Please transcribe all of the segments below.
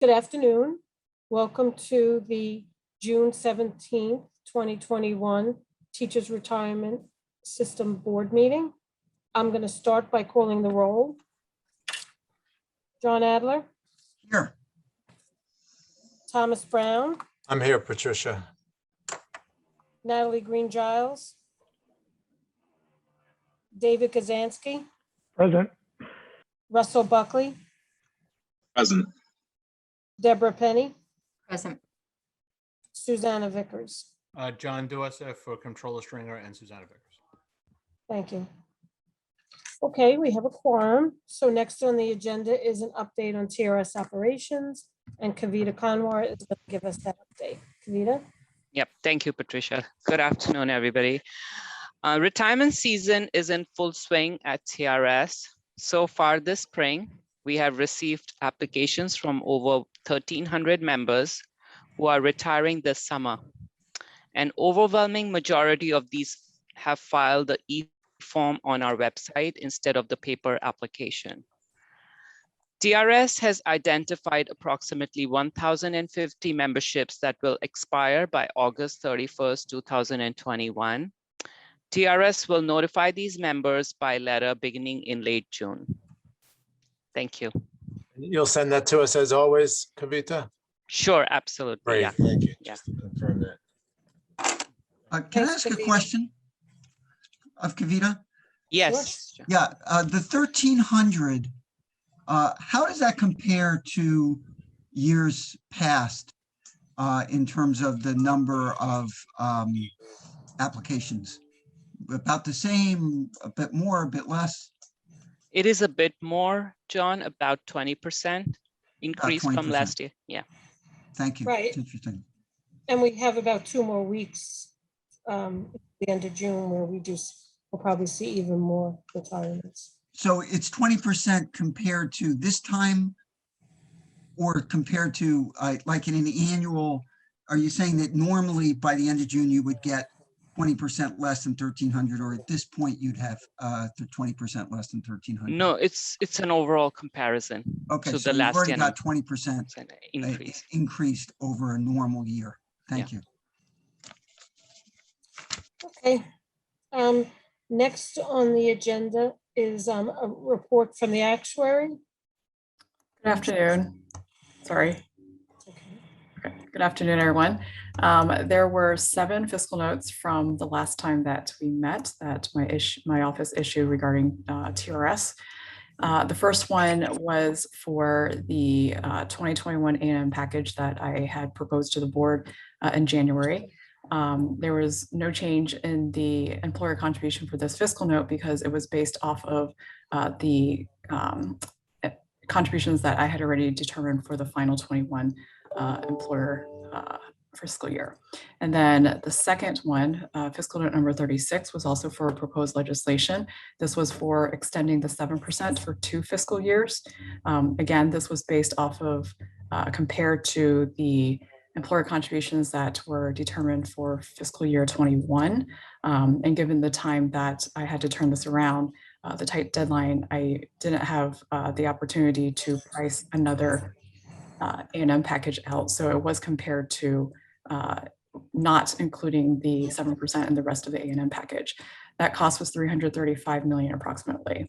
Good afternoon. Welcome to the June 17th, 2021 Teachers Retirement System Board meeting. I'm going to start by calling the roll. John Adler, Here. Thomas Brown, I'm here, Patricia. Natalie Green Giles, David Kazansky, Present. Russell Buckley, Present. Deborah Penny, Present. Susanna Vickers. John Duessa for Controller Stringer and Susanna Vickers. Thank you. Okay, we have a quorum. So next on the agenda is an update on TRS Operations, and Kavita Kanwar is going to give us that update. Kavita? Yep, thank you, Patricia. Good afternoon, everybody. Retirement season is in full swing at TRS. So far this spring, we have received applications from over 1,300 members who are retiring this summer. An overwhelming majority of these have filed the e-form on our website instead of the paper application. TRS has identified approximately 1,050 memberships that will expire by August 31st, 2021. TRS will notify these members by letter beginning in late June. Thank you. You'll send that to us as always, Kavita? Sure, absolutely. Great, Yeah. thank you. Yeah. Just to confirm that. Can I Thanks, ask a Kavita. question of Kavita? Yes. Yeah, the 1,300, how does that compare to years past in terms of the number of applications? About the same, a bit more, a bit less? It is a bit more, John, about 20% increase from 20%. last year. Yeah. Thank you. Right. It's interesting. And we have about 2 more weeks at the end of June where we'll probably see even more retirements. So it's 20% compared to this time, or compared to like in an annual, are you saying that normally by the end of June you would get 20% less than 1,300, or at this point you'd have 20% less than 1,300? No, it's an overall comparison Okay, to so the you've last already year got 20% increase. increased over a normal year. Thank you. Okay. Next on the agenda is a report from the actuary. Good afternoon. Sorry. Okay. Okay. Good afternoon, everyone. There were 7 fiscal notes from the last time that we met that my office issued regarding TRS. The first one was for the 2021 A&M package that I had proposed to the board in January. There was no change in the employer contribution for this fiscal note because it was based off of the contributions that I had already determined for the final 21 employer fiscal year. And then the second one, fiscal note number 36, was also for proposed legislation. This was for extending the 7% for 2 fiscal years. Again, this was based off of compared to the employer contributions that were determined for fiscal year 21. And given the time that I had to turn this around, the tight deadline, I didn't have the opportunity to price another A&M package out. So it was compared to not including the 7% and the rest of the A&M package. That cost was $335 million approximately.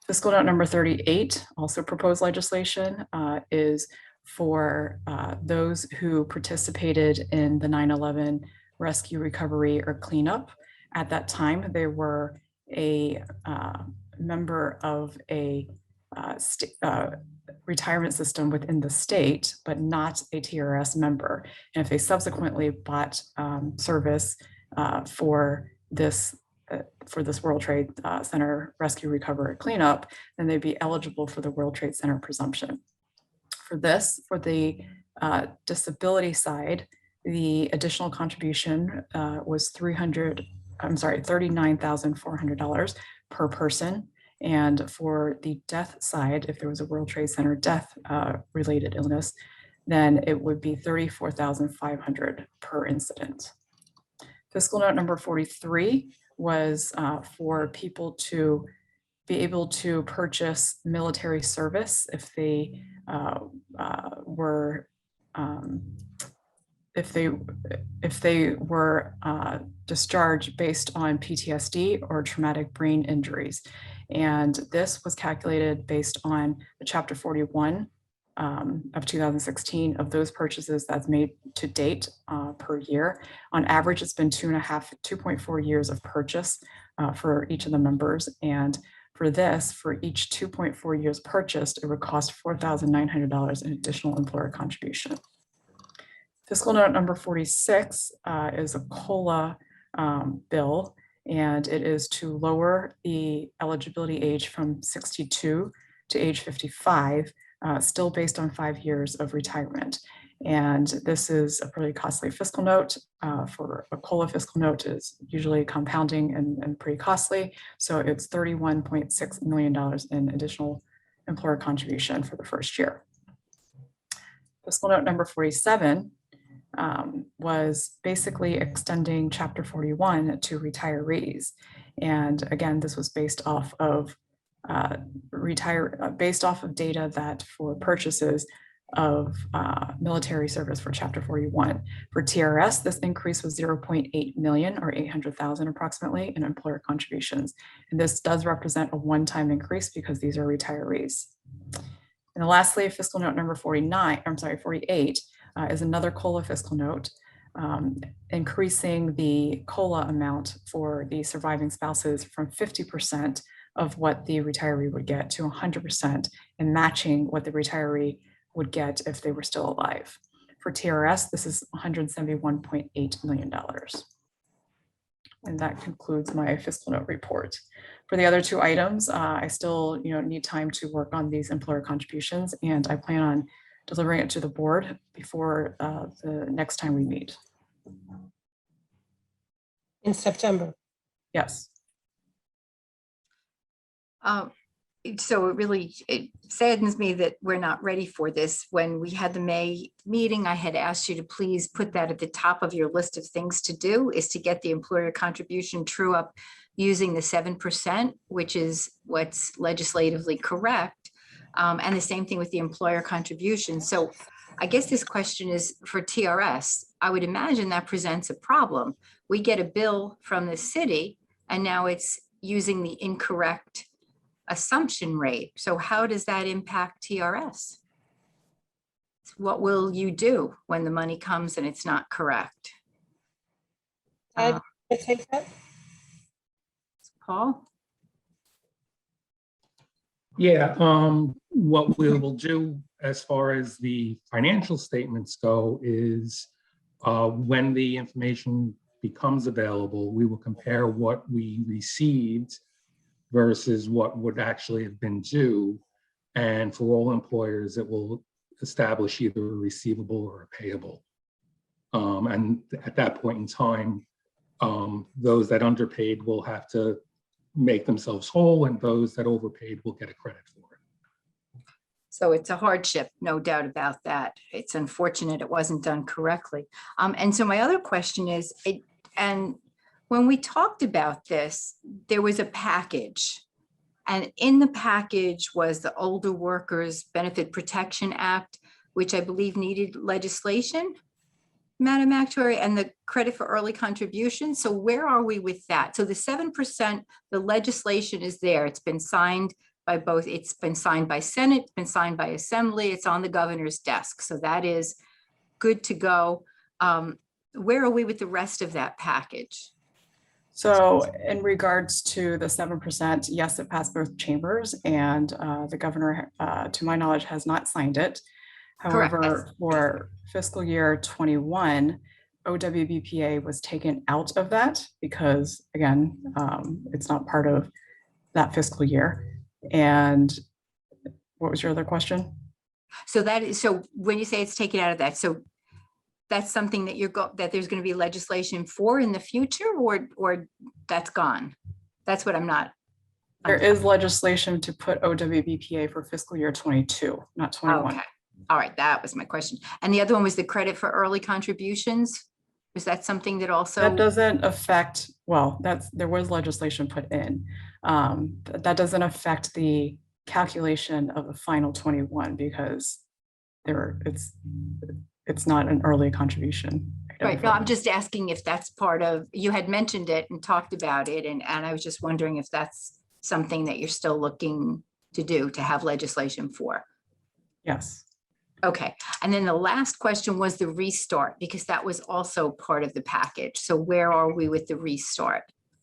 Fiscal note number 38, also proposed legislation, is for those who participated in the 9/11 rescue, recovery, or cleanup. At that time, they were a member of a retirement system within the state, but not a TRS member. And if they subsequently bought service for this World Trade Center rescue, recovery, cleanup, then they'd be eligible for the World Trade Center presumption. For the disability side, the additional contribution was $39,400 per person. And for the death side, if there was a World Trade Center death related illness, then it would be $34,500 per incident. Fiscal note number 43 was for people to be able to purchase military service if they were discharged based on PTSD or traumatic brain injuries. And this was calculated based on the Chapter 41 of 2016 of those purchases that's made to date per year. On average, it's been 2.4 years of purchase for each of the members. And for this, for each 2.4 years purchased, it would cost $4,900 in additional employer contribution. Fiscal note number 46 is a COLA bill, and it is to lower the eligibility age from 62 to age 55, still based on 5 years of retirement. And this is a pretty costly fiscal note. For a COLA fiscal note is usually compounding and pretty costly. So it's $31.6 million in additional employer contribution for the first year. Fiscal note number 47 was basically extending Chapter 41 to retirees. And again, this was based off of data that for purchases of military service for Chapter 41. For TRS, this increase was 0.8 million or 800,000 approximately in employer contributions. And this does represent a one-time increase because these are retirees. And lastly, fiscal note number 48 is another COLA fiscal note, increasing the COLA amount for the surviving spouses from 50% of what the retiree would get to 100% and matching what the retiree would get if they were still alive. For TRS, this is $171.8 million. And that concludes my fiscal note report. For the other two items, I still need time to work on these employer contributions, and I plan on delivering it to the board before the next time we meet. In September. Yes. So it saddens me that we're not ready for this. When we had the May meeting, I had asked you to please put that at the top of your list of things to do, is to get the employer contribution true up using the 7%, which is what's legislatively correct. And the same thing with the employer contribution. So I guess this question is for TRS. I would imagine that presents a problem. We get a bill from the city and now it's using the incorrect assumption rate. So how does that impact TRS? What will you do when the money comes and it's not correct? Ed, can I take that? Paul? Yeah, what we will do as far as the financial statements go is when the information becomes available, we will compare what we received versus what would actually have been due. And for all employers, it will establish either a receivable or a payable. And at that point in time, those that underpaid will have to make themselves whole, and those that overpaid will get a credit for it. So it's a hardship, no doubt about that. It's unfortunate it wasn't done correctly. And so my other question is, and when we talked about this, there was a package. And in the package was the Older Workers Benefit Protection Act, which I believe needed legislation, Madam Actuary, and the credit for early contribution. So where are we with that? So the 7%, the legislation is there. It's been signed by both. It's been signed by Senate, it's been signed by Assembly. It's on the governor's desk. So that is good to go. Where are we with the rest of that package? So in regards to the 7%, yes, it passed both chambers, and the governor, to my knowledge, has not signed it. However, Correct. for fiscal year 21, OWBPA was taken out of that because, again, it's not part of that fiscal year. And what was your other question? So that is, so when you say it's taken out of that, so that's something that that there's going to be legislation for in the future, or that's gone? That's what I'm not. There is legislation to put OWBPA for fiscal year 22, not 21. Okay. All right. That was my question. And the other one was the credit for early contributions. Is that something that also? That doesn't affect, well, there was legislation put in. That doesn't affect the calculation of the final 21 because it's not an early contribution. Right, no, I'm just asking if that's part of, you had mentioned it and talked about it, and I was just wondering if that's something that you're still looking to do, to have legislation for. Yes. Okay, and then the last question was the restart, because that was also part of the package. So where are we with the restart?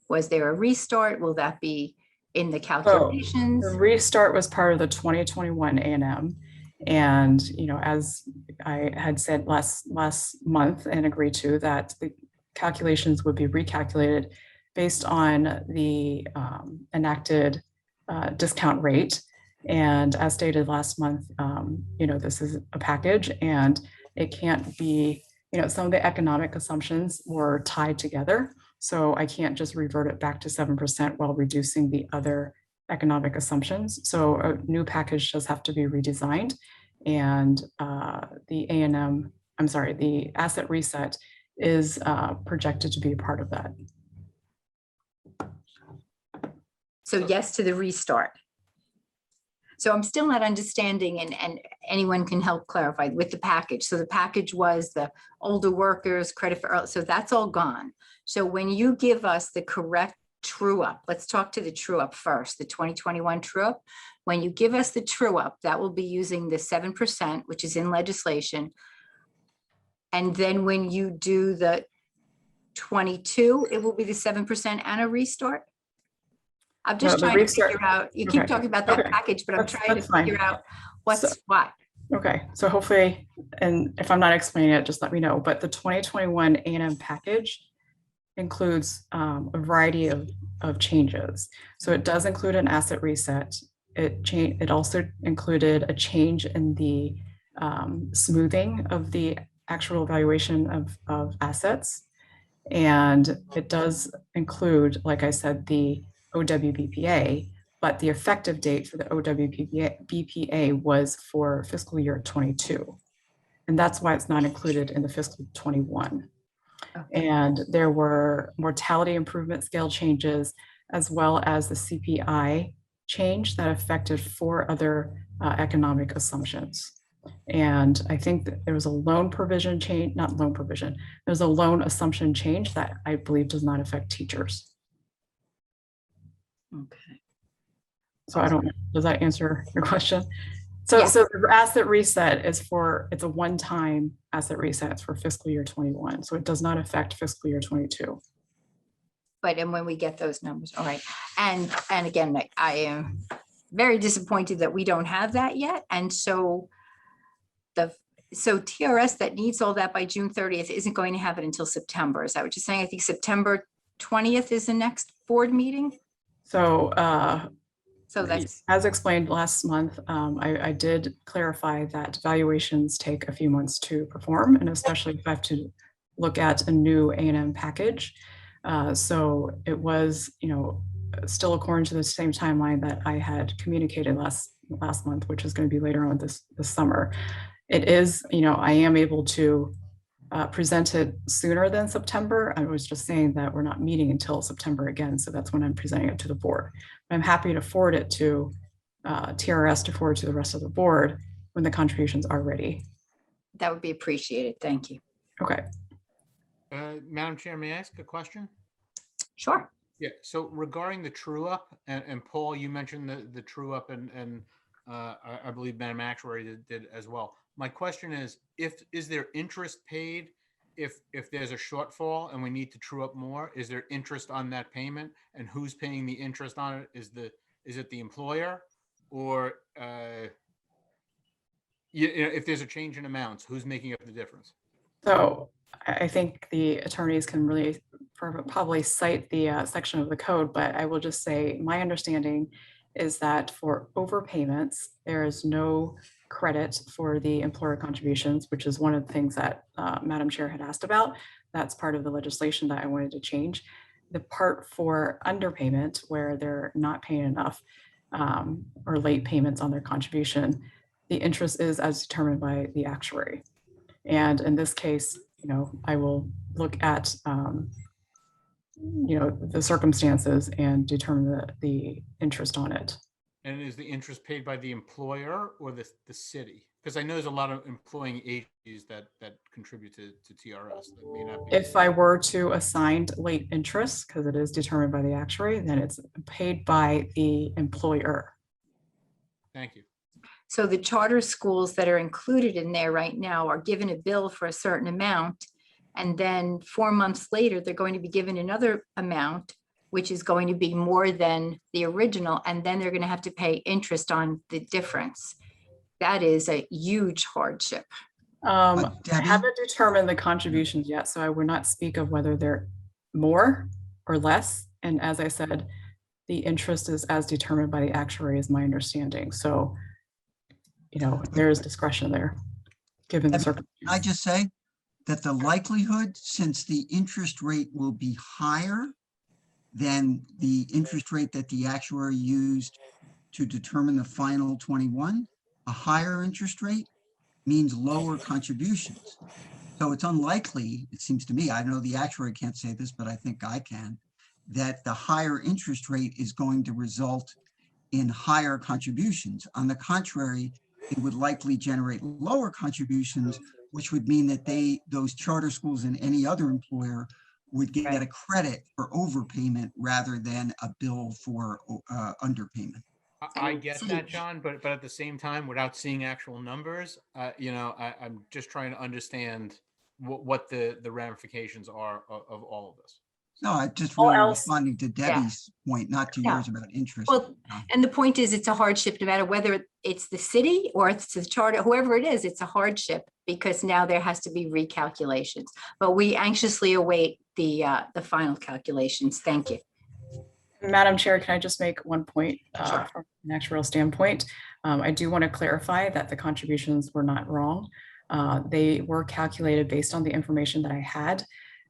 Was there a restart? Will that be in the calculations? The restart was part of the 2021 A&M. And, as I had said last month and agreed to, that the calculations would be recalculated based on the enacted discount rate. And as stated last month, this is a package and it can't be, some of the economic assumptions were tied together. So I can't just revert it back to 7% while reducing the other economic assumptions. So a new package does have to be redesigned. And the asset reset is projected to be a part of that. So yes to the restart. So I'm still not understanding, and anyone can help clarify with the package. So the package was the older workers, credit for, so that's all gone. So when you give us the correct true up, let's talk to the true up first, the 2021 true up. When you give us the true up, that will be using the 7%, which is in legislation. And then when you do the 22, it will be the 7% and a restart. I'm just trying to figure out, you keep talking about that package, but I'm trying to figure out what's what. Okay, so hopefully, and if I'm not explaining it, just let me know. But the 2021 A&M package includes a variety of changes. So it does include an asset reset. It also included a change in the smoothing of the actual valuation of assets. And it does include, like I said, the OWBPA, but the effective date for the OWBPA was for fiscal year 22. And that's why it's not included in the fiscal 21. Okay. And there were mortality improvement scale changes, as well as the CPI change that affected 4 other economic assumptions. And I think that there was a loan provision change, not loan provision, there's a loan assumption change that I believe does not affect teachers. Okay. So I don't know, does that answer your question? So, Yes. So the asset reset is it's a one-time asset reset. It's for fiscal year 21. So it does not affect fiscal year 22. But and when we get those numbers, all right. And again, I am very disappointed that we don't have that yet. And so TRS that needs all that by June 30th isn't going to have it until September. Is that what you're saying? I think September 20th is the next board meeting. So that's, as explained last month, I did clarify that valuations take a few months to perform, and especially if I have to look at a new A&M package. So it was, still according to the same timeline that I had communicated last month, which is going to be later on this summer. It is, I am able to present it sooner than September. I was just saying that we're not meeting until September again, so that's when I'm presenting it to the board. I'm happy to forward it to TRS to forward to the rest of the board when the contributions are ready. that would be appreciated. Thank you. Okay. Madam Chair, may I ask a question? Sure. Yeah, so regarding the true up, and Paul, you mentioned the true up, and I believe Madam Actuary did as well. My question is there interest paid if there's a shortfall and we need to true up more? Is there interest on that payment, and who's paying the interest on it? Is it the employer, or if there's a change in amounts, who's making up the difference? So I think the attorneys can really probably cite the section of the code, but I will just say my understanding is that for overpayments, there is no credit for the employer contributions, which is one of the things that Madam Chair had asked about. That's part of the legislation that I wanted to change. The part for underpayment, where they're not paying enough or late payments on their contribution, the interest is as determined by the actuary. And in this case, I will look at, the circumstances and determine the interest on it. And is the interest paid by the employer or the city? Because I know there's a lot of employing agencies that contribute to TRS that may not be. If I were to assign late interest, because it is determined by the actuary, then it's paid by the employer. Thank you. So the charter schools that are included in there right now are given a bill for a certain amount. And then 4 months later, they're going to be given another amount, which is going to be more than the original. And then they're going to have to pay interest on the difference. That is a huge hardship. I Debbie? haven't determined the contributions yet, so I would not speak of whether they're more or less. And as I said, the interest is as determined by the actuary, is my understanding. So, there is discretion there, given the Can circumstances. I just say that the likelihood, since the interest rate will be higher than the interest rate that the actuary used to determine the final 21, a higher interest rate means lower contributions. So it's unlikely, it seems to me, I know the actuary can't say this, but I think I can, that the higher interest rate is going to result in higher contributions. On the contrary, it would likely generate lower contributions, which would mean that those charter schools and any other employer would get Right. a credit for overpayment rather than a bill for underpayment. I get that, John, but at the same time, without seeing actual numbers, I'm just trying to understand what the ramifications are of all of this. No, I just All really else- responding to Debbie's point, not to Yeah. yours about interest. Well, and the point is, it's a hardship, no matter whether it's the city or it's the charter, whoever it is, it's a hardship because now there has to be recalculations. But we anxiously await the final calculations. Thank you. Madam Chair, can I just make one point Sure. from an actuarial standpoint? I do want to clarify that the contributions were not wrong. They were calculated based on the information that I had.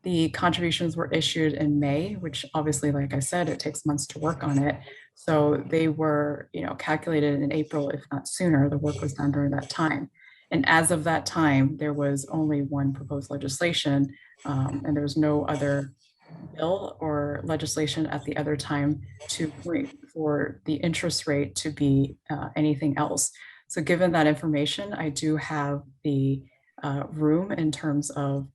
The contributions were issued in May, which obviously, like I said, it takes months to work on it. So they were, calculated in April, if not sooner. The work was done during that time. And as of that time, there was only one proposed legislation, and there was no other bill or legislation at the other time to wait for the interest rate to be anything else. So given that information, I do have the room in terms of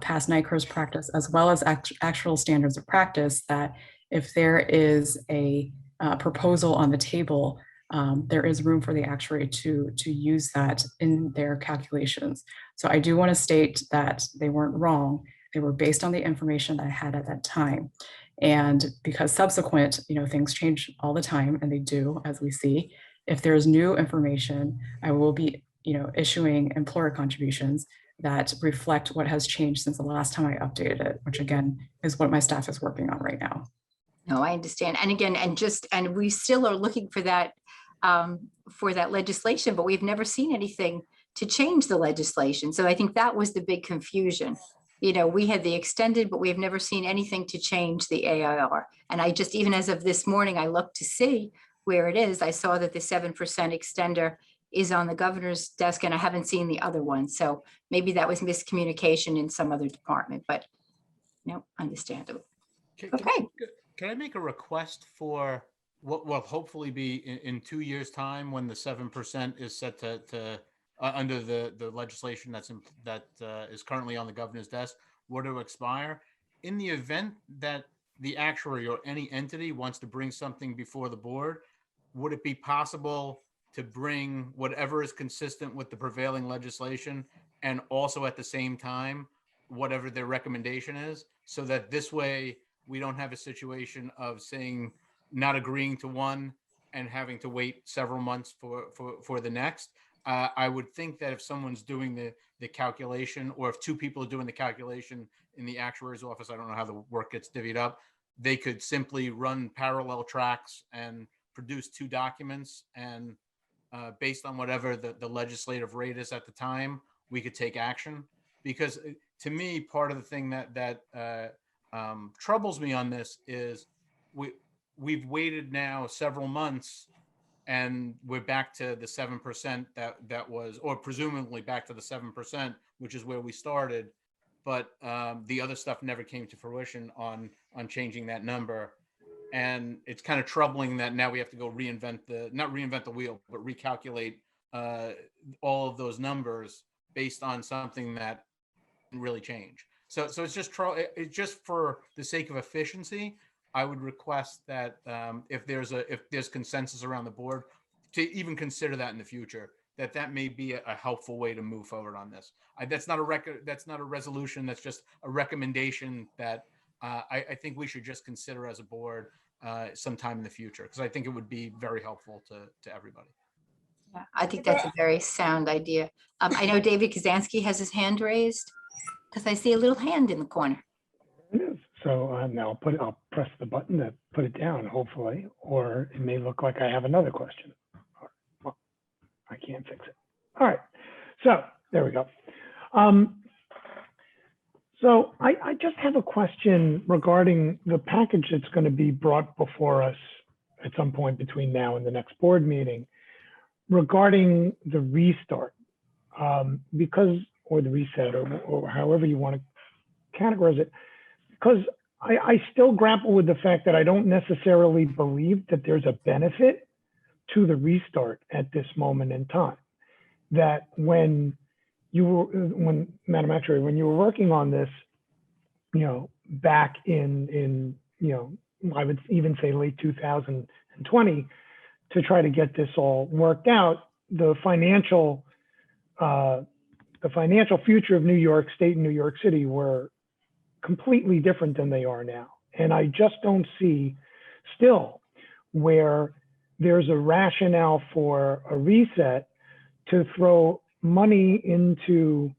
past NICROS practice, as well as actual standards of practice, that if there is a proposal on the table, there is room for the actuary to use that in their calculations. So I do want to state that they weren't wrong. They were based on the information that I had at that time. And because subsequent, things change all the time, and they do, as we see. If there's new information, I will be, issuing employer contributions that reflect what has changed since the last time I updated it, which again is what my staff is working on right now. No, I understand. And again, and we still are looking for that legislation, but we've never seen anything to change the legislation. So I think that was the big confusion. We had the extended, but we've never seen anything to change the AIR. And I just, even as of this morning, I looked to see where it is. I saw that the 7% extender is on the governor's desk, and I haven't seen the other one. So maybe that was miscommunication in some other department, but no, understandable. Okay. Can I make a request for what will hopefully be in 2 years' time, when the 7% is set to under the legislation that is currently on the governor's desk, were to expire? In the event that the actuary or any entity wants to bring something before the board, would it be possible to bring whatever is consistent with the prevailing legislation, and also at the same time, whatever their recommendation is, so that this way we don't have a situation of saying not agreeing to one and having to wait several months for the next? I would think that if someone's doing the calculation, or if two people are doing the calculation in the actuary's office, I don't know how the work gets divvied up, they could simply run parallel tracks and produce two documents, and based on whatever the legislative rate is at the time, we could take action. Because to me, part of the thing that troubles me on this is we've waited now several months, and we're back to the 7% that was, or presumably back to the 7%, which is where we started. but the other stuff never came to fruition on changing that number. And it's kind of troubling that now we have to go not reinvent the wheel, but recalculate all of those numbers based on something that didn't really change. So it's just for the sake of efficiency, I would request that if there's consensus around the board to even consider that in the future, that may be a helpful way to move forward on this. That's not a resolution. That's just a recommendation that I think we should just consider as a board sometime in the future, because I think it would be very helpful to everybody. Yeah, I think that's a very sound idea. I know David Kazansky has his hand raised because I see a little hand in the corner. It is. So now I'll press the button to put it down, hopefully, or it may look like I have another question. Well, I can't fix it. All right. So there we go. So I just have a question regarding the package that's going to be brought before us at some point between now and the next board meeting regarding the restart, or the reset, or however you want to categorize it, because I still grapple with the fact that I don't necessarily believe that there's a benefit to the restart at this moment in time. That when Madam Actuary, when you were working on this, back in I would even say late 2020, to try to get this all worked out, the financial future of New York State and New York City were completely different than they are now. And I just don't see still where there's a rationale for a reset to throw money into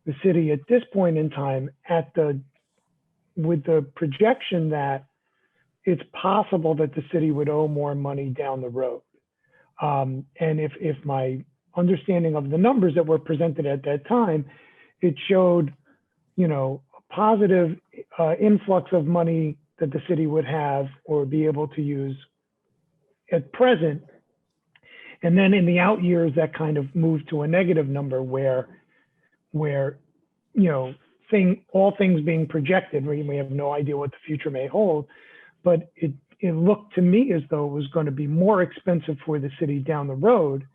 the city at this point in time with the projection that it's possible that the city would owe more money down the road. And if my understanding of the numbers that were presented at that time, it showed, a positive influx of money that the city would have or be able to use at present. And then in the out years, that kind of moved to a negative number where all things being projected, we have no idea what the future may hold, but it looked to me as though it was going to be more expensive for the city down the road.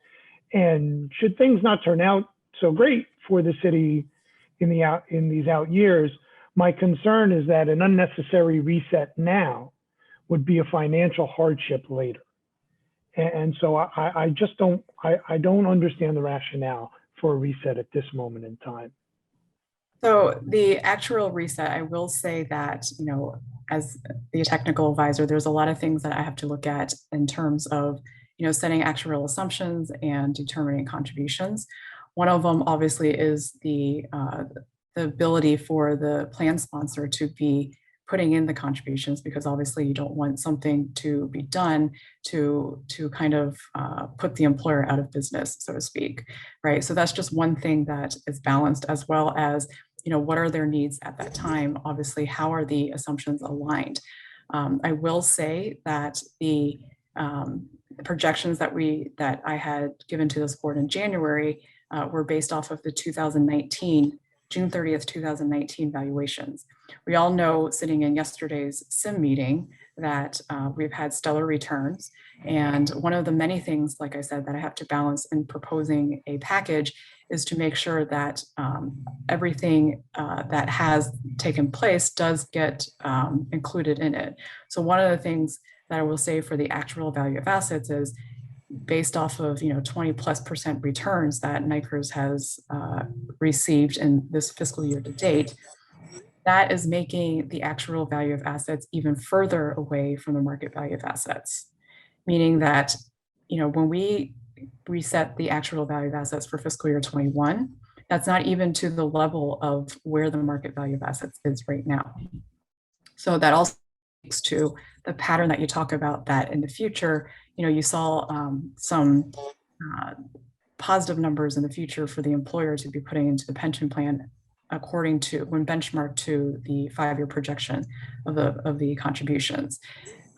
And should things not turn out so great for the city in these out years, my concern is that an unnecessary reset now would be a financial hardship later. And so I just don't understand the rationale for a reset at this moment in time. So the actual reset, I will say that, as the technical advisor, there's a lot of things that I have to look at in terms of, setting actuarial assumptions and determining contributions. One of them obviously is the ability for the plan sponsor to be putting in the contributions, because obviously you don't want something to be done to kind of put the employer out of business, so to speak, right? So that's just one thing that is balanced, as well as, what are their needs at that time? Obviously, how are the assumptions aligned? I will say that the projections that I had given to this board in January were based off of the 2019, June 30th, 2019 valuations. We all know, sitting in yesterday's SIM meeting, that we've had stellar returns. And one of the many things, like I said, that I have to balance in proposing a package is to make sure that everything that has taken place does get included in it. So one of the things that I will say for the actual value of assets is based off of 20+% returns that NICRS has received in this fiscal year to date. That is making the actual value of assets even further away from the market value of assets, meaning that when we reset the actual value of assets for fiscal year 21, that's not even to the level of where the market value of assets is right now. So that also speaks to the pattern that you talk about, that in the future, you saw some positive numbers in the future for the employer to be putting into the pension plan according to, when benchmarked to the 5-year projection of the contributions.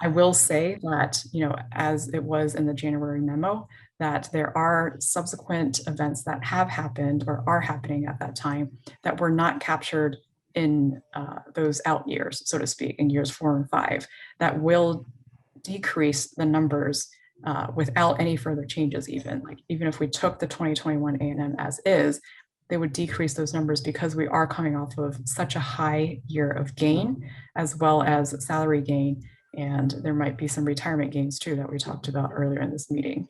I will say that, as it was in the January memo, that there are subsequent events that have happened or are happening at that time that were not captured in those out years, so to speak, in years 4 and 5, that will decrease the numbers without any further changes. Even if we took the 2021 A&M as is, they would decrease those numbers because we are coming off of such a high year of gain, as well as salary gain. And there might be some retirement gains too that we talked about earlier in this meeting.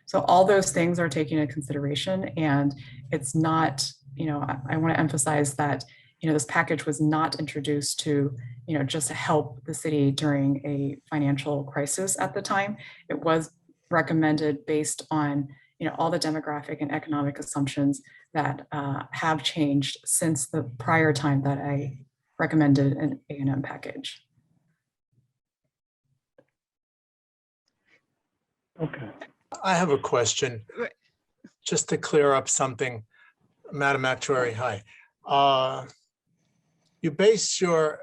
So all those things are taken into consideration, and it's not, I want to emphasize that, this package was not introduced to, just to help the city during a financial crisis at the time. It was recommended based on, all the demographic and economic assumptions that have changed since the prior time that I recommended an A&M package. Okay. I have a question, just to clear up something. Madam Actuary, hi. You base your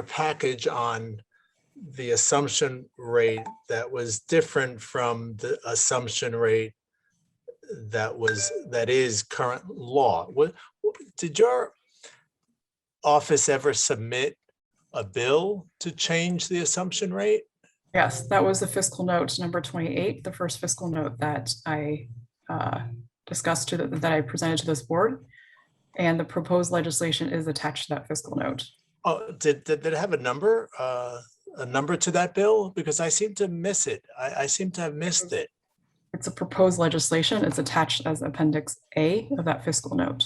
package on the assumption rate that was different from the assumption rate that is current law. Did your office ever submit a bill to change the assumption rate? Yes, that was the fiscal note number 28, the first fiscal note that I discussed that I presented to this board, and the proposed legislation is attached to that fiscal note. Oh, did it have a number to that bill? Because I seem to miss it. I seem to have missed it. It's a proposed legislation. It's attached as Appendix A of that fiscal note.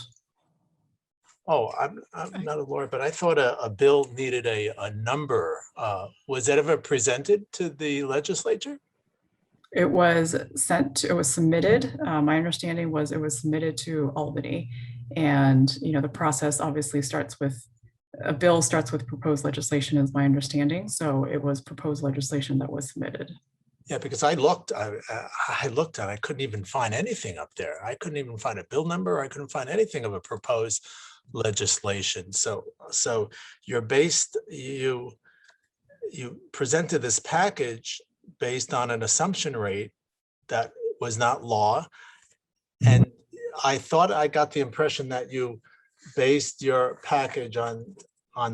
Oh, I'm not a lawyer, but I thought a bill needed a number. Was that ever presented to the legislature? It was submitted. My understanding was it was submitted to Albany. And, the process obviously a bill starts with proposed legislation is my understanding. So it was proposed legislation that was submitted. Yeah, because I looked and I couldn't even find anything up there. I couldn't even find a bill number. I couldn't find anything of a proposed legislation. So you presented this package based on an assumption rate that was not law. And I thought I got the impression that you based your package on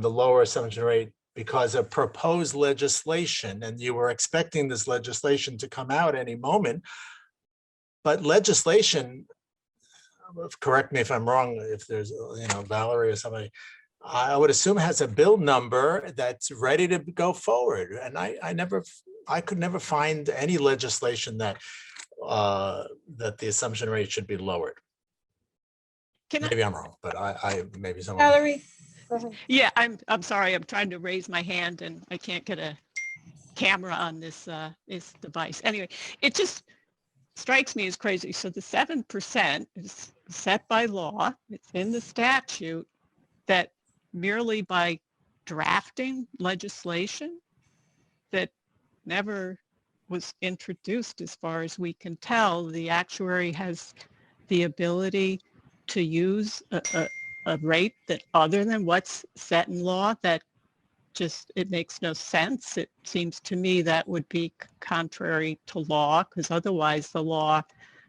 the lower assumption rate because of proposed legislation, and you were expecting this legislation to come out any moment. But legislation, correct me if I'm wrong, if there's, Valerie or somebody, I would assume has a bill number that's ready to go forward. And I could never find any legislation that the assumption rate should be lowered. Maybe I'm wrong, but maybe someone. Valerie? Go ahead. Yeah, I'm sorry. I'm trying to raise my hand and I can't get a camera on this device. Anyway, it just strikes me as crazy. So the 7% is set by law. It's in the statute that merely by drafting legislation that never was introduced, as far as we can tell, the actuary has the ability to use a rate that other than what's set in law, that just, it makes no sense. It seems to me that would be contrary to law, because otherwise the law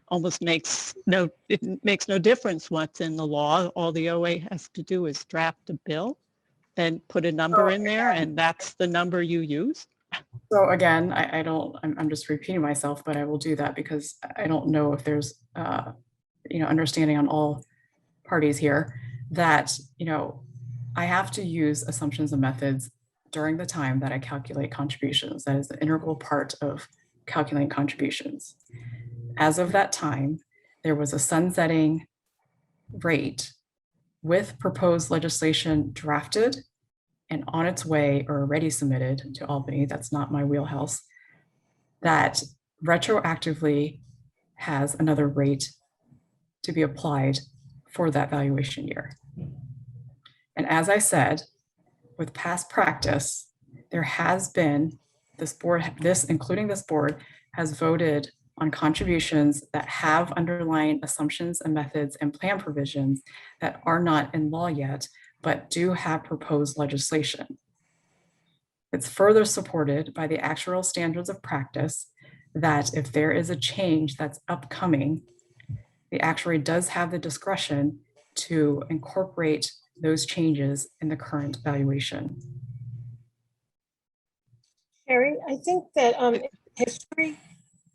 almost makes no difference what's in the law. All the OA has to do is draft a bill and put a number in there, and that's the number you use. So again, I'm just repeating myself, but I will do that because I don't know if there's, understanding on all parties here that, I have to use assumptions and methods during the time that I calculate contributions. That is the integral part of calculating contributions. As of that time, there was a sunsetting rate with proposed legislation drafted and on its way or already submitted to Albany. That's not my wheelhouse. That retroactively has another rate to be applied for that valuation year. And as I said, with past practice, there has been, including this board, has voted on contributions that have underlying assumptions and methods and plan provisions that are not in law yet, but do have proposed legislation. It's further supported by the actuarial standards of practice that if there is a change that's upcoming, the actuary does have the discretion to incorporate those changes in the current valuation. Sherry, I think that in history,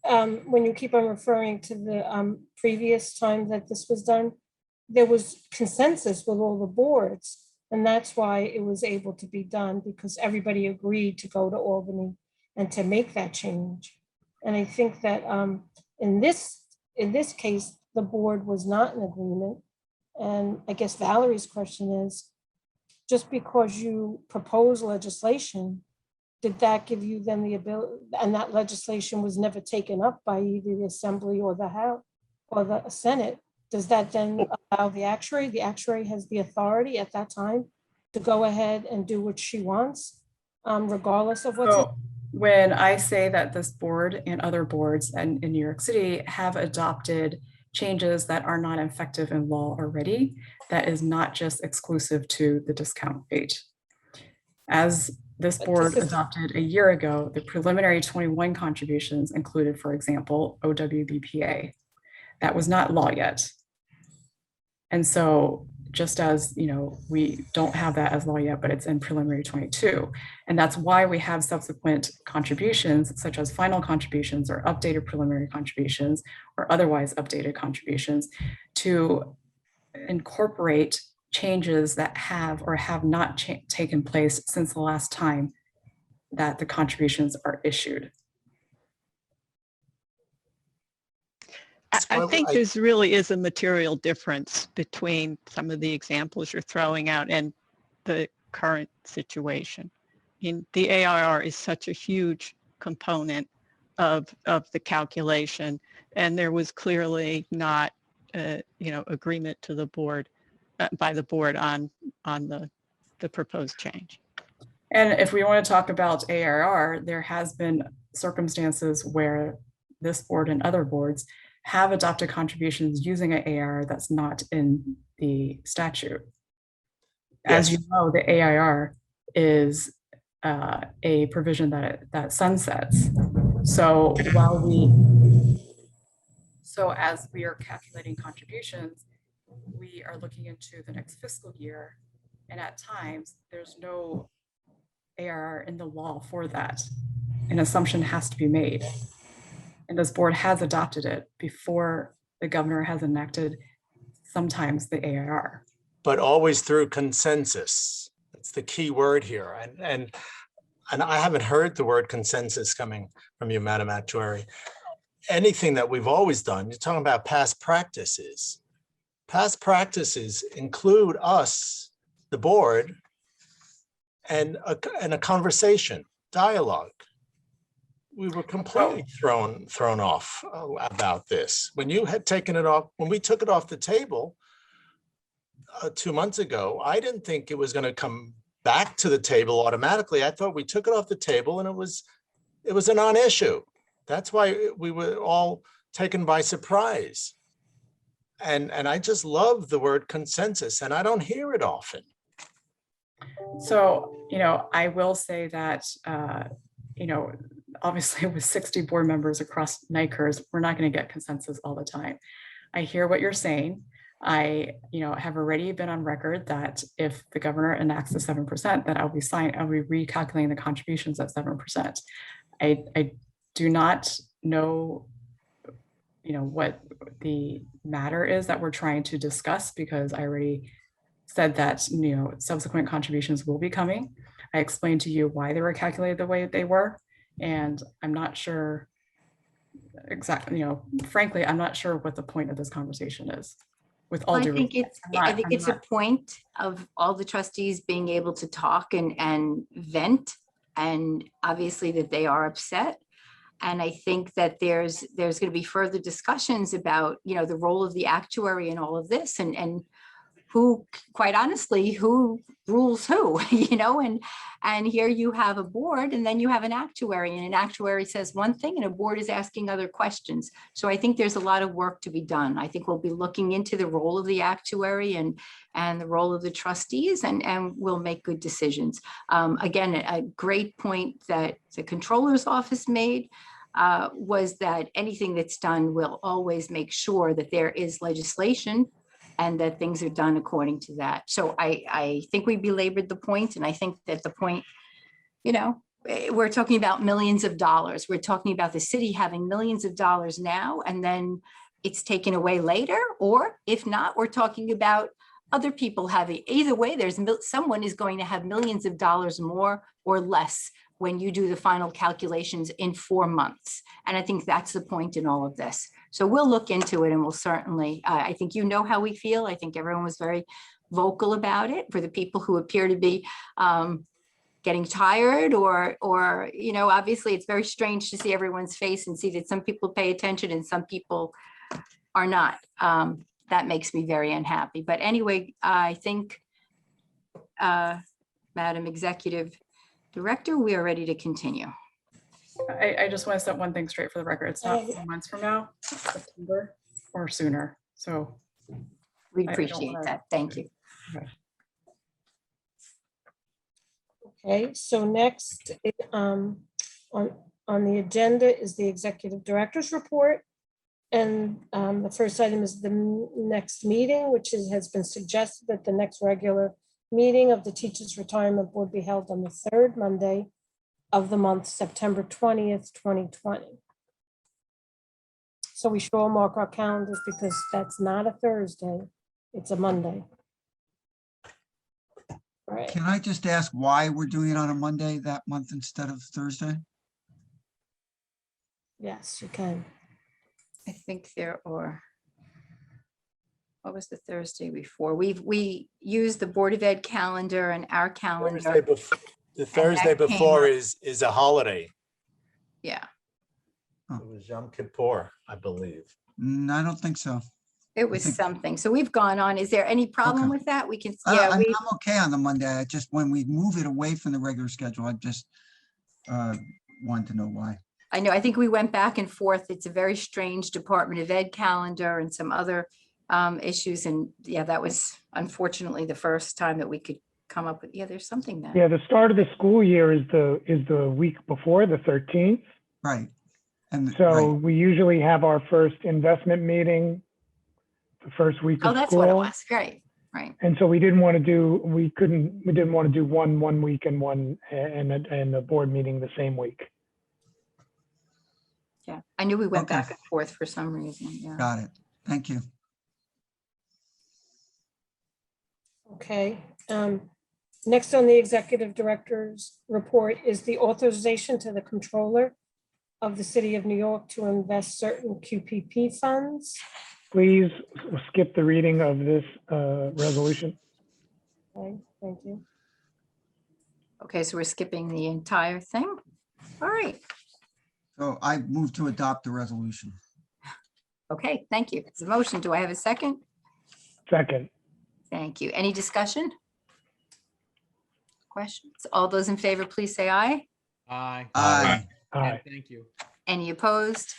when you keep on referring to the previous time that this was done, there was consensus with all the boards. And that's why it was able to be done, because everybody agreed to go to Albany and to make that change. And I think that in this case, the board was not in agreement. And I guess Valerie's question is, just because you propose legislation, did that give you then the ability, and that legislation was never taken up by either the Assembly or the House or the Senate, does that then allow the actuary? The actuary has the authority at that time to go ahead and do what she wants, regardless of what's. So when I say that this board and other boards in New York City have adopted changes that are not effective in law already, that is not just exclusive to the discount rate. As this board adopted a year ago, the preliminary 21 contributions included, for example, OWBPA. That was not law yet. And so just as, we don't have that as law yet, but it's in preliminary 22. And that's why we have subsequent contributions, such as final contributions or updated preliminary contributions or otherwise updated contributions, to incorporate changes that have or have not taken place since the last time that the contributions are issued. I think there's really is a material difference between some of the examples you're throwing out and the current situation. The ARR is such a huge component of the calculation, and there was clearly not, agreement to the board by the board on the proposed change. And if we want to talk about ARR, there has been circumstances where this board and other boards have adopted contributions using an ARR that's not in the statute. As you know, the AIR is a provision that sunsets. So as we are calculating contributions, we are looking into the next fiscal year, and at times there's no ARR in the law for that. An assumption has to be made. And this board has adopted it before the governor has enacted sometimes the AIR. But always through consensus. That's the key word here. And I haven't heard the word consensus coming from you, Madam Actuary. Anything that we've always done, you're talking about past practices. Past practices include us, the board, and a conversation, dialogue. We were completely thrown off about this. When you had taken it off, when we took it off the table 2 months ago, I didn't think it was going to come back to the table automatically. I thought we took it off the table and it was a non-issue. That's why we were all taken by surprise. And I just love the word consensus, and I don't hear it often. So, I will say that, obviously with 60 board members across NICERS, we're not going to get consensus all the time. I hear what you're saying. I, have already been on record that if the governor enacts the 7%, that I'll be recalculating the contributions at 7%. I do not know, what the matter is that we're trying to discuss, because I already said that, subsequent contributions will be coming. I explained to you why they were calculated the way they were. And I'm not sure exactly, frankly, I'm not sure what the point of this conversation is. With all due respect, I think it's a point of all the trustees being able to talk and vent, and obviously that they are upset. And I think that there's going to be further discussions about, the role of the actuary in all of this, and who, quite honestly, who rules who, and here you have a board, and then you have an actuary, and an actuary says one thing and a board is asking other questions. So I think there's a lot of work to be done. I think we'll be looking into the role of the actuary and the role of the trustees, and we'll make good decisions. Again, a great point that the controller's office made was that anything that's done will always make sure that there is legislation and that things are done according to that. So I think we belabored the point, and I think that the point, you know, we're talking about millions of dollars. We're talking about the city having millions of dollars now, and then it's taken away later, or if not, we're talking about other people having, either way, someone is going to have millions of dollars more or less when you do the final calculations in 4 months. And I think that's the point in all of this. So we'll look into it, and we'll certainly, I think you know how we feel. I think everyone was very vocal about it. For the people who appear to be getting tired, or, you know, obviously it's very strange to see everyone's face and see that some people pay attention and some people are not. That makes me very unhappy. But anyway, I think, Madam Executive Director, we are ready to continue. I just want to set one thing straight for the record. It's not 4 months from now, it's September or sooner. So We I don't appreciate wanna- that. Thank you. Okay, so next on the agenda is the Executive Director's Report. And the first item is the next meeting, which has been suggested that the next regular meeting of the Teachers Retirement Board be held on the third Monday of the month, September 20th, 2020. So we should all mark our calendars because that's not a Thursday, it's a Monday. Right. Can I just ask why we're doing it on a Monday that month instead of Thursday? Yes, you can. I think there are, what was the Thursday before? We used the Board of Ed calendar and our calendar. The Thursday that came before up. is a holiday. Yeah, It was Yom Kippur, I believe. I don't think so. it was think- something. So we've gone on. Is there any problem Okay. with that? We can, I'm yeah, I'm okay on the Monday. I just, when we move it away from the regular schedule, I just wanted to know why. I know, I think we went back and forth. It's a very strange Department of Ed calendar and some other issues. And yeah, that was unfortunately the first time that we could come up with, yeah, there's something that. Yeah, the start of the school year is the week before, the 13th. Right. And So right. we usually have our first investment meeting the first week Oh, of that's what it school. was. Great, right. And so we didn't want to do, we didn't want to do one week and one, and the board meeting the same week. Yeah, I knew we went Okay. back and forth for some reason, yeah. Got it. Thank you. Okay. Next on the Executive Director's Report is the authorization to the Controller of the City of New York to invest certain QPP funds. Please skip the reading of this resolution. Okay, thank you. Okay, so we're skipping the entire thing. All right, So I move to adopt the resolution. okay, thank you. It's a motion. Do I have a second? Second, Thank you. Any discussion? Questions? All those in favor, please say aye. Aye. Aye. aye. Thank you. Any opposed?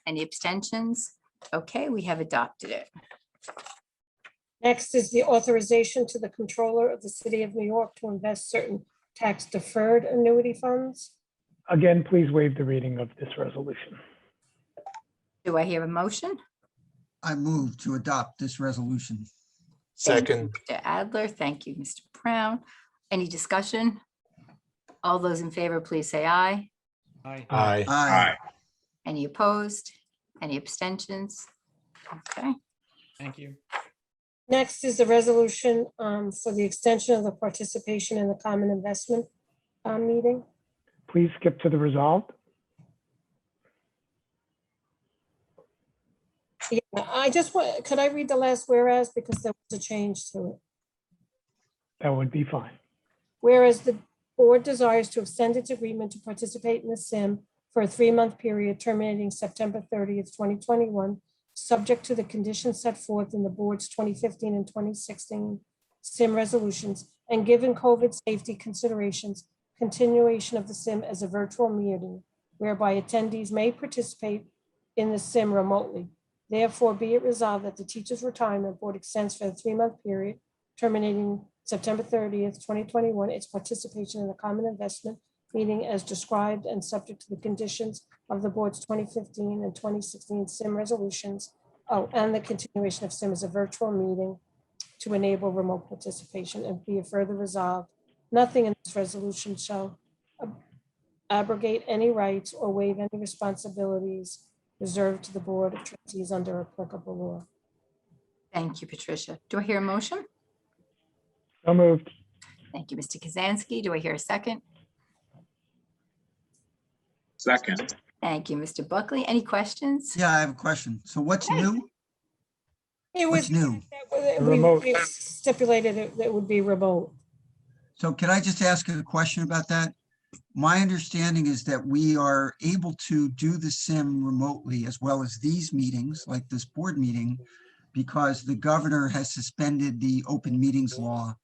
Any abstentions? Okay, we have adopted it. Next is the authorization to the Controller of the City of New York to invest certain tax-deferred annuity funds. Again, please waive the reading of this resolution. Do I hear a motion? I move to adopt this resolution. Thank you, Second, Mr. Adler, thank you, Mr. Brown. Any discussion? All those in favor, please say aye. Aye. aye. Aye. Any opposed? Any abstentions? Okay, Thank you. Next is the resolution for the extension of the participation in the Common Investment meeting. Please skip to the resolved. Yeah, I just want, could I read the last whereas because there was a change to it? That would be fine. Whereas the board desires to extend its agreement to participate in the SIM for a 3-month period terminating September 30th, 2021, subject to the conditions set forth in the board's 2015 and 2016 SIM resolutions, and given COVID safety considerations, continuation of the SIM as a virtual meeting whereby attendees may participate in the SIM remotely. Therefore, be it resolved that the Teachers Retirement Board extends for the 3-month period terminating September 30th, 2021, its participation in the Common Investment meeting as described and subject to the conditions of the board's 2015 and 2016 SIM resolutions, Oh, and the continuation of SIM as a virtual meeting to enable remote participation, and be it further resolved, nothing in this resolution shall abrogate any rights or waive any responsibilities reserved to the Board of Trustees under applicable law. Thank you, Patricia. Do I hear a motion? So moved. Thank you, Mr. Kazansky. Do I hear a second? Second. Thank you, Mr. Buckley. Any questions? Yeah, I have a question. So what's new? It What's was, new? Remote. we stipulated it would be remote. So can I just ask a question about that? My understanding is that we are able to do the SIM remotely as well as these meetings, like this board meeting, because the governor has suspended the open meetings law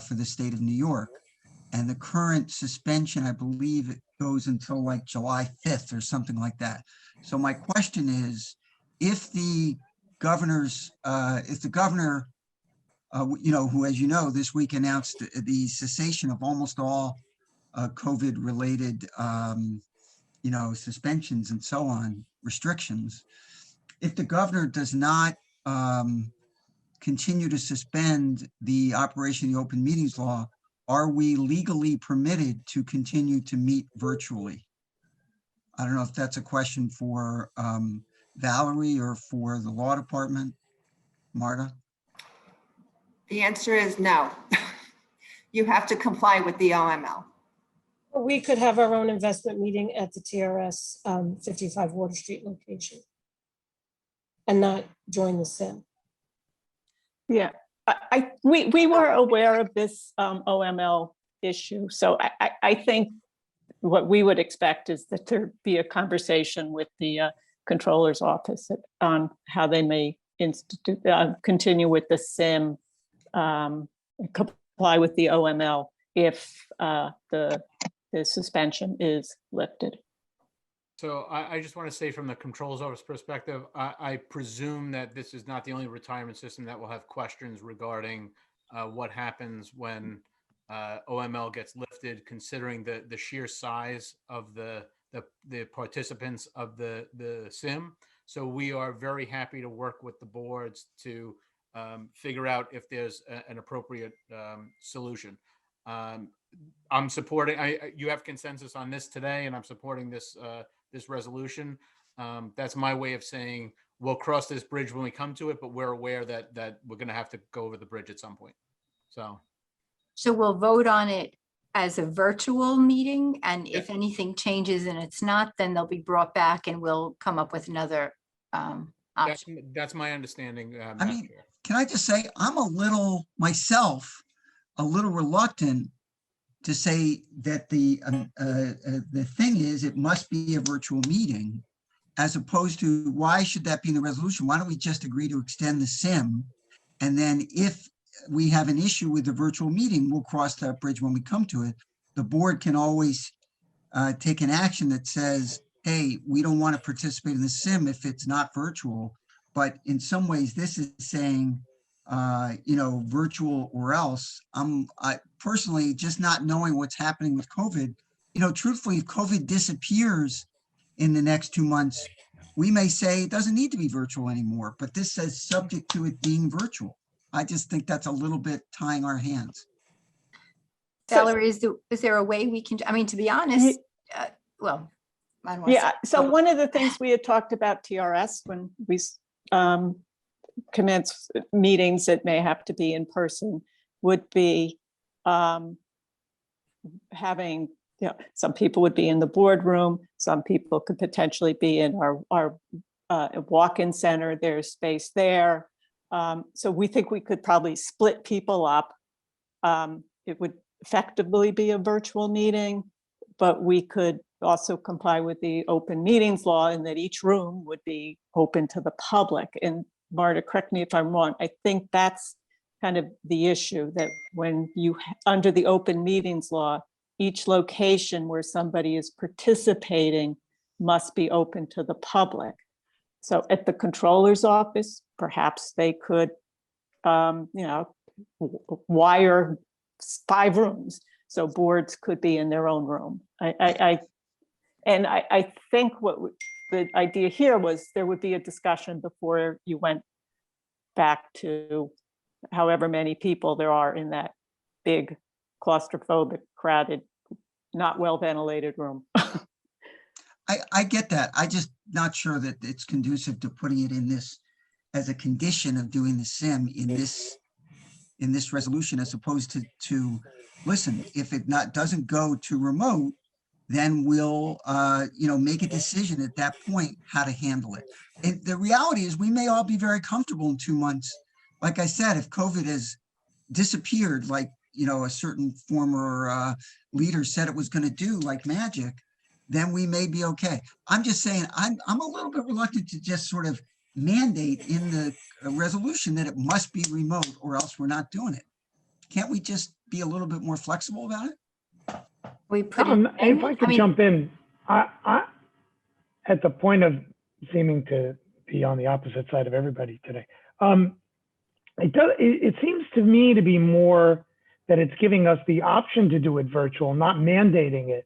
for the state of New York. And the current suspension, I believe it goes until like July 5th or something like that. So my question is, if the governor's, who, as you know, this week announced the cessation of almost all COVID-related, suspensions and so on, restrictions. If the governor does not continue to suspend the operation of the open meetings law, are we legally permitted to continue to meet virtually? I don't know if that's a question for Valerie or for the law department. Marta? The answer is no. You have to comply with the OML. We could have our own investment meeting at the TRS 55 Water Street location and not join the SIM. Yeah, we were aware of this OML issue. So I think what we would expect is that there be a conversation with the controller's office on how they may continue with the SIM, comply with the OML if the suspension is lifted. So I just want to say from the controls office perspective, I presume that this is not the only retirement system that will have questions regarding what happens when OML gets lifted, considering the sheer size of the participants of the SIM. So we are very happy to work with the boards to figure out if there's an appropriate solution. I'm supporting, you have consensus on this today, and I'm supporting this resolution. That's my way of saying we'll cross this bridge when we come to it, but we're aware that we're going to have to go over the bridge at some point. So we'll vote on it as a virtual meeting, and if anything changes and it's not, then they'll be brought back and we'll come up with another option. that's my understanding. I mean, can I just say, I'm a little reluctant to say that the thing is, it must be a virtual meeting, as opposed to why should that be in the resolution? Why don't we just agree to extend the SIM? And then if we have an issue with the virtual meeting, we'll cross that bridge when we come to it. The board can always take an action that says, hey, we don't want to participate in the SIM if it's not virtual. But in some ways, this is saying, virtual or else. I personally, just not knowing what's happening with COVID, truthfully, if COVID disappears in the next 2 months, we may say it doesn't need to be virtual anymore, but this says subject to it being virtual. I just think that's a little bit tying our hands. Valerie, is there a way we can, to be honest, I don't want to. Yeah, so one of the things we had talked about TRS when we commence meetings that may have to be in person would be having, some people would be in the boardroom, some people could potentially be in our walk-in center, there's space there. So we think we could probably split people up. It would effectively be a virtual meeting, but we could also comply with the open meetings law in that each room would be open to the public. And Marta, correct me if I'm wrong, I think that's kind of the issue, that when under the open meetings law, each location where somebody is participating must be open to the public. So at the controller's office, perhaps they could, wire 5 rooms so boards could be in their own room. I think what the idea here was there would be a discussion before you went back to however many people there are in that big claustrophobic, crowded, not well ventilated room. I get that. I just not sure that it's conducive to putting it in this as a condition of doing the sim in this resolution, as opposed to listen, if it doesn't go to remote, then we'll make a decision at that point how to handle it. And the reality is we may all be very comfortable in 2 months. Like I said, if COVID has disappeared, like a certain former leader said it was going to do, like magic, then we may be okay. I'm just saying I'm a little bit reluctant to just sort of mandate in the resolution that it must be remote or else we're not doing it. Can't we just be a little bit more flexible about it? We put it in, If I could mean, jump in, I at the point of seeming to be on the opposite side of everybody today, it seems to me to be more that it's giving us the option to do it virtual, not mandating it.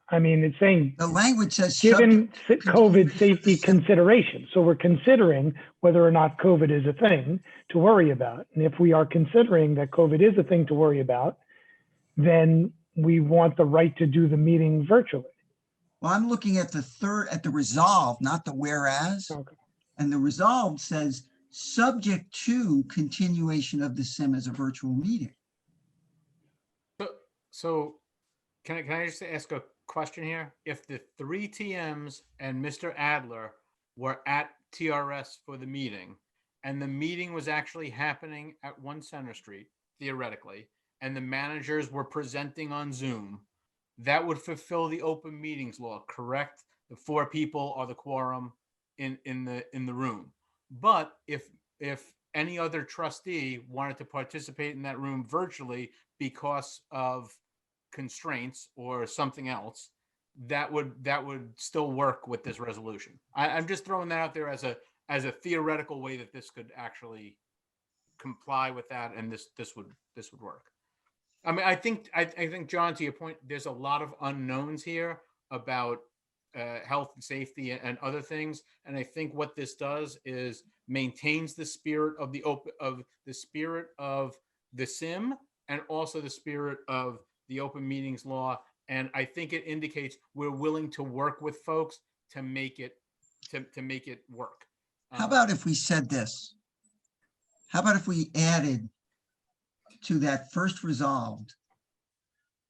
I mean, it's saying The language says given subject to COVID continuation of safety the sim. considerations. So we're considering whether or not COVID is a thing to worry about. And if we are considering that COVID is a thing to worry about, then we want the right to do the meeting virtually. Well, I'm looking at the resolve, not the whereas. Okay. And the resolve says subject to continuation of the sim as a virtual meeting. So can I just ask a question here? If the 3 TMs and Mr. Adler were at TRS for the meeting, and the meeting was actually happening at 1 Center Street, theoretically, and the managers were presenting on Zoom, that would fulfill the open meetings law, correct? The 4 people are the quorum in the room. But if any other trustee wanted to participate in that room virtually because of constraints or something else, that would still work with this resolution. I'm just throwing that out there as a theoretical way that this could actually comply with that, and this would work. I mean, I think John, to your point, there's a lot of unknowns here about health and safety and other things, and I think what this does is maintains the spirit of the spirit of the sim, and also the spirit of the open meetings law. And I think it indicates we're willing to work with folks to make it work. How about if we said this? How about if we added to that first resolved,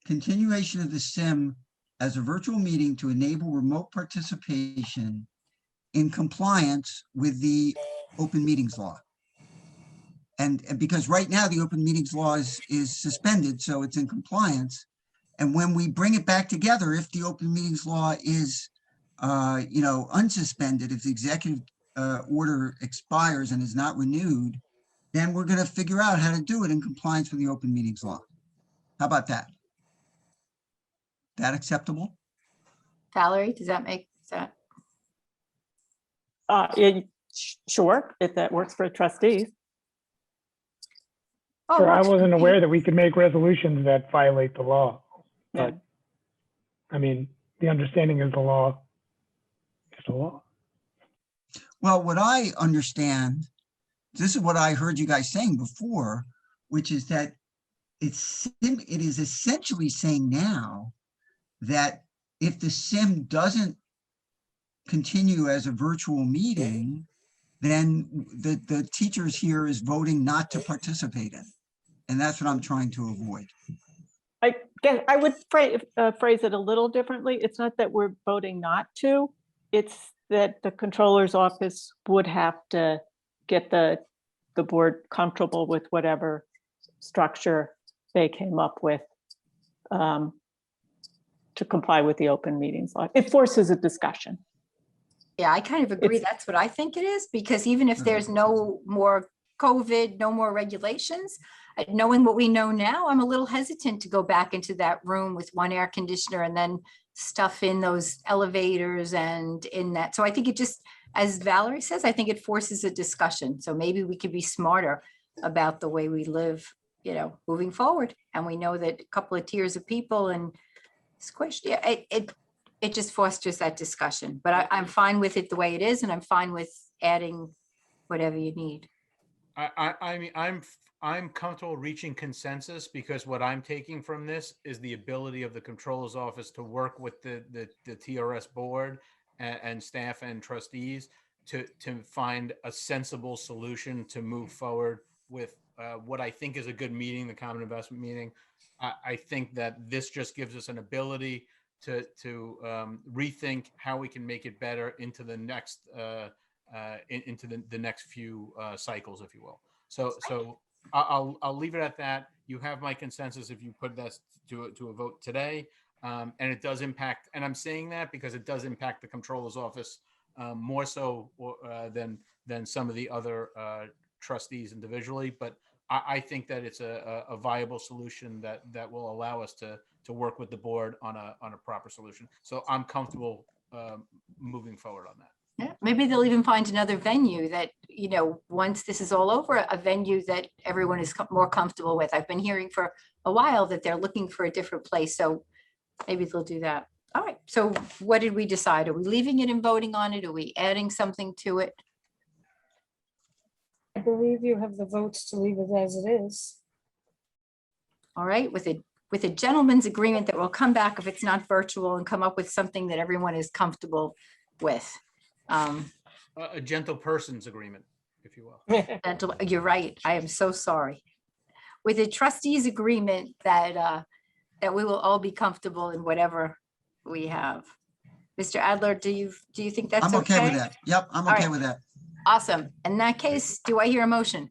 continuation of the sim as a virtual meeting to enable remote participation in compliance with the open meetings law? And because right now the open meetings law is suspended, so it's in compliance. And when we bring it back together, if the open meetings law is, unsuspended, if the executive order expires and is not renewed, then we're going to figure out how to do it in compliance with the open meetings law. How about that? That acceptable? Valerie, does that make sense? Sure, if that works for trustees. Oh, Sure, I works for wasn't me. aware that we could make resolutions that violate the law. Yeah. But I mean, the understanding is the law is the law. Well, what I understand, this is what I heard you guys saying before, which is that it is essentially saying now that if the sim doesn't continue as a virtual meeting, then the teachers here is voting not to participate in. And that's what I'm trying to avoid. I guess I would phrase it a little differently. It's not that we're voting not to, it's that the controller's office would have to get the board comfortable with whatever structure they came up with to comply with the open meetings law. It forces a discussion. Yeah, I kind of agree. That's what I think it is, because even if there's no more COVID, no more regulations, knowing what we know now, I'm a little hesitant to go back into that room with one air conditioner and then stuff in those elevators and in that. So I think it just, as Valerie says, I think it forces a discussion. So maybe we could be smarter about the way we live, moving forward. And we know that a couple of tiers of people and squished. Yeah, it just fosters that discussion, but I'm fine with it the way it is, and I'm fine with adding whatever you need. I mean, I'm comfortable reaching consensus because what I'm taking from this is the ability of the controller's office to work with the TRS board and staff and trustees to find a sensible solution to move forward with what I think is a good meeting, the common investment meeting. I think that this just gives us an ability to rethink how we can make it better into the next into the next few cycles, if you will. So I'll leave it at that. You have my consensus if you put this to a vote today, and it does impact. And I'm saying that because it does impact the controller's office more so than some of the other trustees individually. But I think that it's a viable solution that will allow us to work with the board on a proper solution. So I'm comfortable moving forward on that. Yeah, maybe they'll even find another venue that, you know, once this is all over, a venue that everyone is more comfortable with. I've been hearing for a while that they're looking for a different place. So maybe they'll do that. All right. So what did we decide? Are we leaving it and voting on it? Are we adding something to it? I believe you have the votes to leave it as it is. All right. With a gentleman's agreement that we'll come back if it's not virtual and come up with something that everyone is comfortable with. A gentle person's agreement, if you will. You're right. I am so sorry. With a trustees agreement that that we will all be comfortable in whatever we have. Mr. Adler, do you think that's okay? I'm okay with that. Yep, I'm okay with that. Awesome. In that case, do I hear a motion?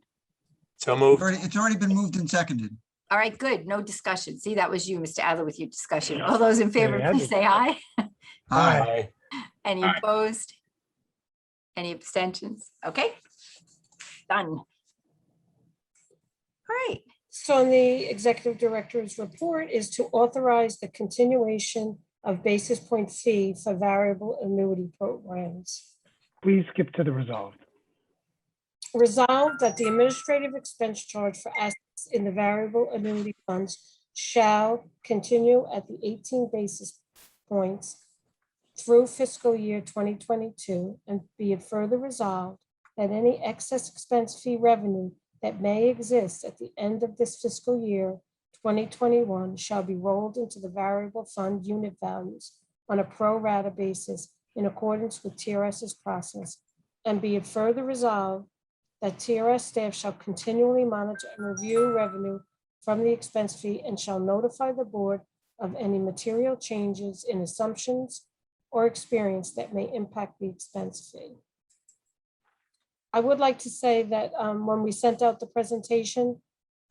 So moved. It's already been moved and seconded. All right, good. No discussion. See, that was you, Mr. Adler, with your discussion. All those in favor, Yeah, please say aye. Aye. Any Aye. opposed? Any abstentions? Okay, done. All right. So in the executive director's report is to authorize the continuation of basis point fee for variable annuity programs. Please skip to the resolved. Resolved that the administrative expense charge for assets in the variable annuity funds shall continue at the 18 basis points through fiscal year 2022, and be it further resolved that any excess expense fee revenue that may exist at the end of this fiscal year 2021 shall be rolled into the variable fund unit values on a pro rata basis in accordance with TRS's process, and be it further resolved that TRS staff shall continually monitor and review revenue from the expense fee and shall notify the board of any material changes in assumptions or experience that may impact the expense fee. I would like to say that when we sent out the presentation,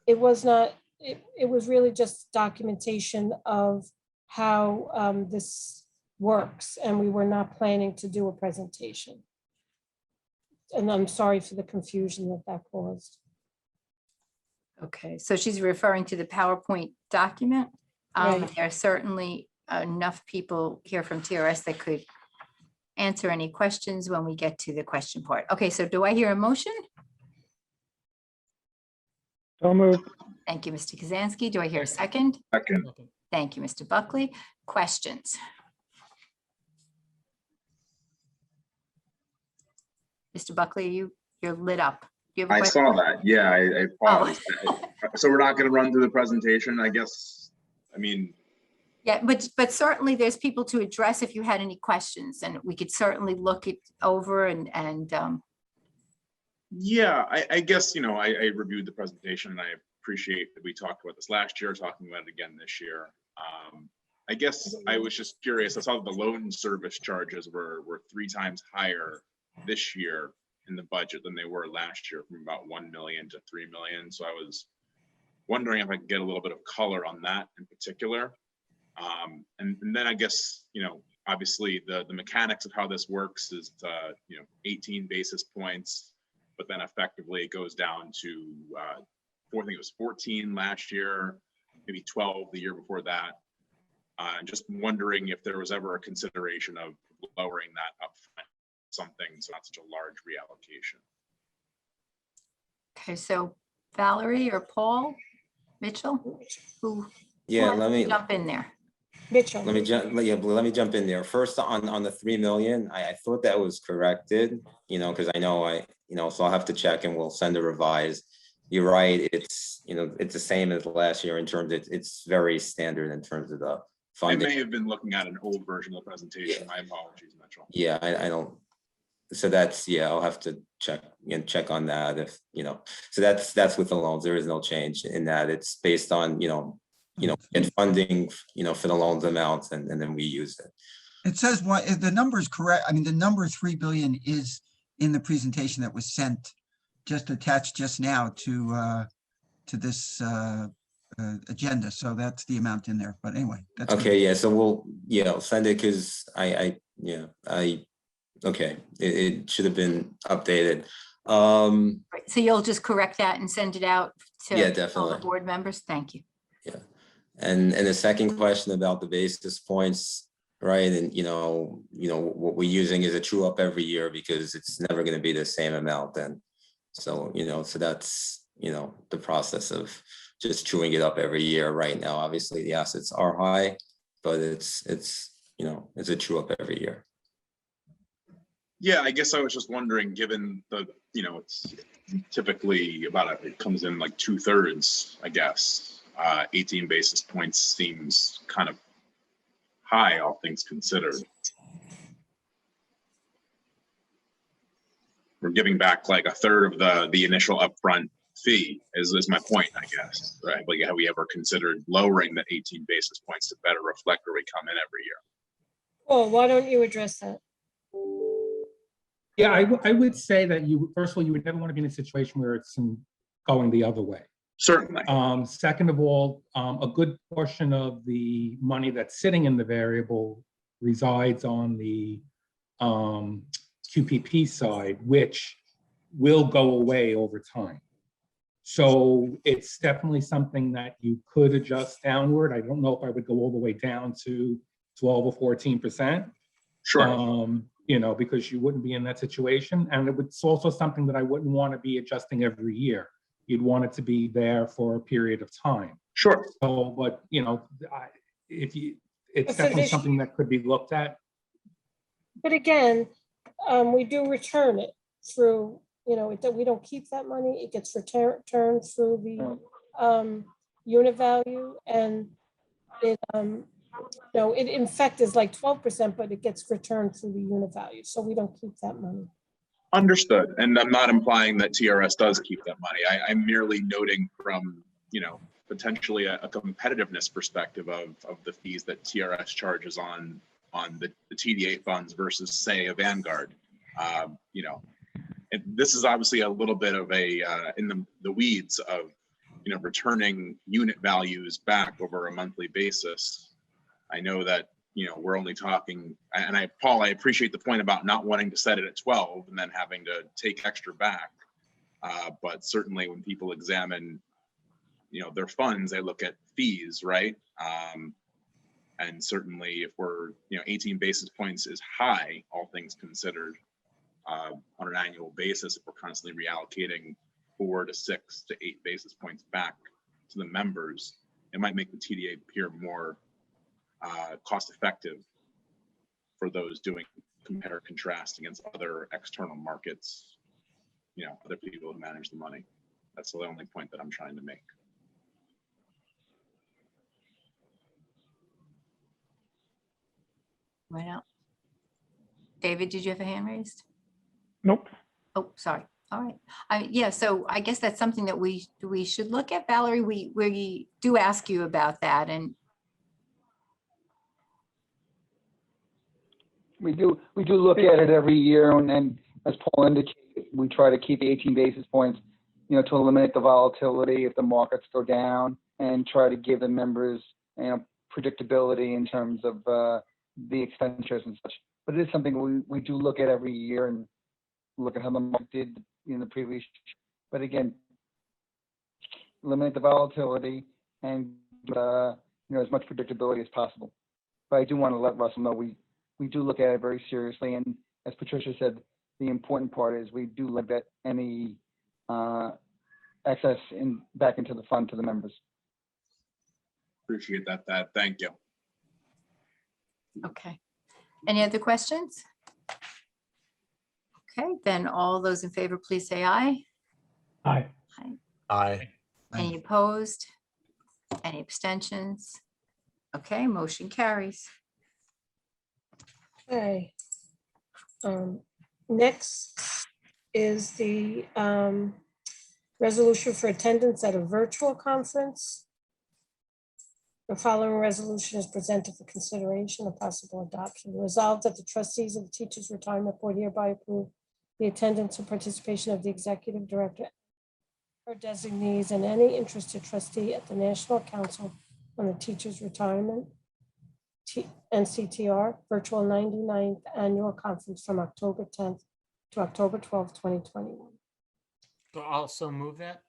it was not, it was really just documentation of how this works, and we were not planning to do a presentation. And I'm sorry for the confusion that caused. Okay, so she's referring to the PowerPoint document. Right. There are certainly enough people here from TRS that could answer any questions when we get to the question part. Okay, so do I hear a motion? So moved. Thank you, Mr. Kazansky. Do I hear a second? Second. Thank you, Mr. Buckley. Questions? Mr. Buckley, you're lit up. Do you have a I question? saw that. Yeah, I paused. So we're not going to run through the presentation, I guess. I mean, Yeah, but certainly there's people to address if you had any questions, and we could certainly look it over and yeah, I guess, you know, I reviewed the presentation and I appreciate that we talked about this last year, talking about it again this year. I guess I was just curious. I saw the loan service charges were 3 times higher this year in the budget than they were last year, from about 1 million to 3 million. So I was wondering if I could get a little bit of color on that in particular. And then I guess, you know, obviously the mechanics of how this works is, you know, 18 basis points, but then effectively it goes down to, I think it was 14 last year, maybe 12 the year before that. Just wondering if there was ever a consideration of lowering that up front, something so not such a large reallocation. okay, so Valerie or Paul Mitchell, who Yeah, wants let to me jump in there. Mitchell. Let me jump in there. First on the 3 million, I thought that was corrected, because I know so I'll have to check and we'll send a revised. You're right, it's the same as last year in terms of it's very standard in terms of the I funding. may have been looking at an old version of the presentation. My apologies, Mitchell. Yeah, I don't, so that's, I'll have to check on that if, so that's with the loans. There is no change in that. It's based on, get funding, for the loans amounts and then we use it. It says what, if the number is correct, I mean, the number 3 billion is in the presentation that was sent, just attached just now to this agenda. So that's the amount in there. But anyway, that's Okay, yeah, so I'll send it because okay, it should have been updated. Right, so you'll just correct that and send it out to Yeah, all the definitely. board members? Thank you. Yeah, and the second question about the basis points, right? And what we're using is a true up every year because it's never going to be the same amount then. So so that's the process of just chewing it up every year. Right now, obviously the assets are high, but it's a true up every year. Yeah, I guess I was just wondering, given the, it's typically it comes in like 2/3, I guess. 18 basis points seems kind of high, all things considered. We're giving back like 1/3 of the initial upfront fee is my point, I guess, right? Like, have we ever considered lowering the 18 basis points to better reflect where we come in every year? Well, why don't you address that? Yeah, I would say that first of all, you would never want to be in a situation where it's going the other way. Certainly. Second of all, a good portion of the money that's sitting in the variable resides on the QPP side, which will go away over time. So it's definitely something that you could adjust downward. I don't know if I would go all the way down to 12 or 14%. Sure. Because you wouldn't be in that situation. And it's also something that I wouldn't want to be adjusting every year. You'd want it to be there for a period of time. Sure. So, but it's definitely something that could be looked at. But again, we do return it through, we don't keep that money. It gets returned through the unit value, and it it in fact is like 12%, but it gets returned through the unit value. So we don't keep that money. Understood. And I'm not implying that TRS does keep that money. I'm merely noting from, potentially a competitiveness perspective of the fees that TRS charges on the TDA funds versus, say, a Vanguard. And this is obviously a little bit of a in the weeds of returning unit values back over a monthly basis. I know that we're only talking, and Paul, I appreciate the point about not wanting to set it at 12 and then having to take extra back. But certainly when people examine their funds, they look at fees, right? And certainly if we're 18 basis points is high, all things considered, on an annual basis, if we're constantly reallocating 4 to 6 to 8 basis points back to the members, it might make the TDA appear more cost effective for those doing compare contrast against other external markets, other people who manage the money. That's the only point that I'm trying to make. Right out. David, did you have a hand raised? Nope. Oh, sorry. All right. Yeah, so I guess that's something that we should look at, Valerie. We do ask you about that, and we do look at it every year, and as Paul indicated, we try to keep 18 basis points, to eliminate the volatility if the markets go down, and try to give the members, predictability in terms of the expenditures and such. But it is something we do look at every year and look at how the market did in the previous. But again, eliminate the volatility and as much predictability as possible. But I do want to let Russell know we do look at it very seriously, and as Patricia said, the important part is we do look at any excess back into the fund to the members. Appreciate that. Thank you. Okay. Any other questions? Okay, then all those in favor, please say aye. Aye. Aye. Any opposed? Any abstentions? Okay, motion carries. Okay. Next is the resolution for attendance at a virtual conference. The following resolution is presented for consideration of possible adoption. Resolved that the trustees of the Teachers Retirement Board hereby approve the attendance and participation of the executive director or designees and any interested trustee at the National Council on the Teachers Retirement NCTR Virtual 99th Annual Conference from October 10th to October 12th, 2021. So I'll also move that.